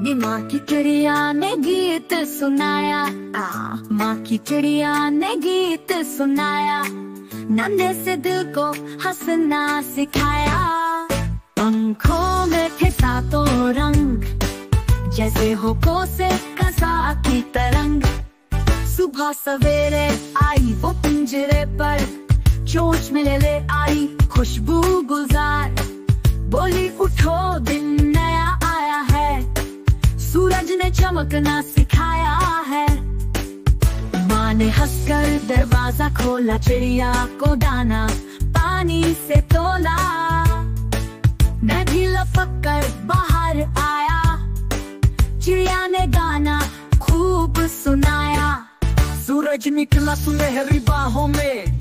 माँ की चिड़िया ने गीत सुनाया, माँ की चिड़िया ने गीत सुनाया, नन्हे से दिल को हंसना सिखाया। पंखों में थे सातों रंग, जैसे होठों से कसा की तरंग। सुबह सवेरे आई वो पिंजरे पर, चोंच में ले आई खुशबू गुलजार। बोली उठो दिन नया आया है, सूरज ने चमकना सिखाया है। माँ ने हंसकर दरवाजा खोला, चिड़िया को दाना पानी से तोला। मैं भी लपक कर बाहर आया, चिड़िया ने गाना खूब सुनाया। सूरज निकला सुनहरी बाहों में,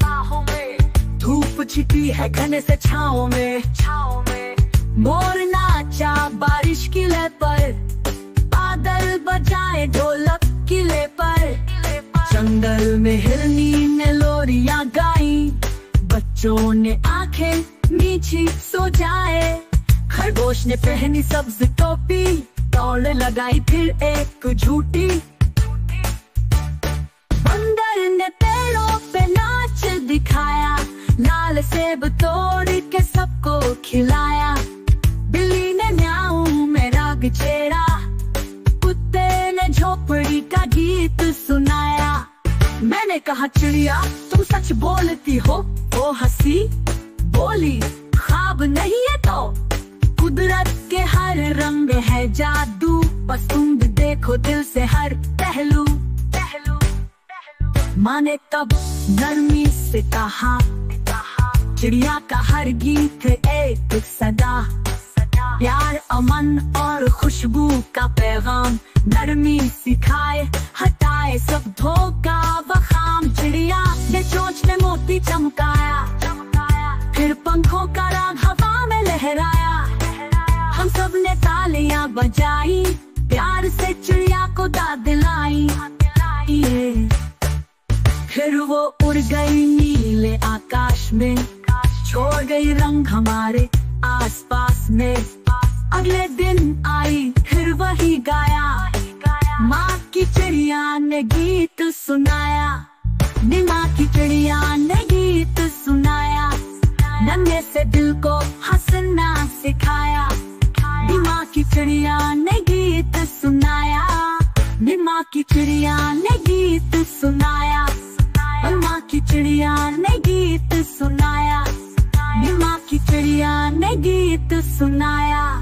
धूप छिपी है घने से छाँव में। मोर नाचा बारिश किले पर, बादल बजाए ढोलक किले पर। जंगल में हिरनी ने लोरियां गाई, बच्चों ने आंखें नीची सो जाए। खरगोश ने पहनी सब्ज टोपी, दौड़ लगाई फिर एक झूठी। बंदर ने पेड़ों पे नाच दिखाया, लाल सेब तोड़ के सबको खिलाया। बिल्ली ने म्याऊ में राग छेड़ा, कुत्ते ने झोपड़ी का गीत सुनाया। मैंने कहा चिड़िया तुम सच बोलती हो, वो हंसी बोली ख्वाब नहीं है तो। कुदरत के हर रंग है जादू, बस तुम देखो दिल से हर पहलू। माँ ने तब नरमी से कहा, चिड़िया का हर गीत एक सदा। प्यार अमन और खुशबू का पैगाम, नरमी सिखाए हटाए सब धोखा वखाम। चिड़िया ने चोंच में मोती चमकाया, फिर पंखों का राग हवा में लहराया। हम सब ने तालियां बजाई, प्यार से चिड़िया को दाद दिलाई। फिर वो उड़ गई नीले आकाश में, छोड़ गई रंग हमारे आसपास में। अगले दिन आई फिर वही गाया, माँ की चिड़िया ने गीत सुनाया। माँ की चिड़िया ने गीत सुनाया, नन्हे से दिल को हंसना सिखाया। माँ की चिड़िया ने गीत सुनाया, माँ की चिड़िया ने गीत सुनाया। माँ की चिड़िया ने गीत सुनाया, माँ की चिड़िया ने गीत सुनाया।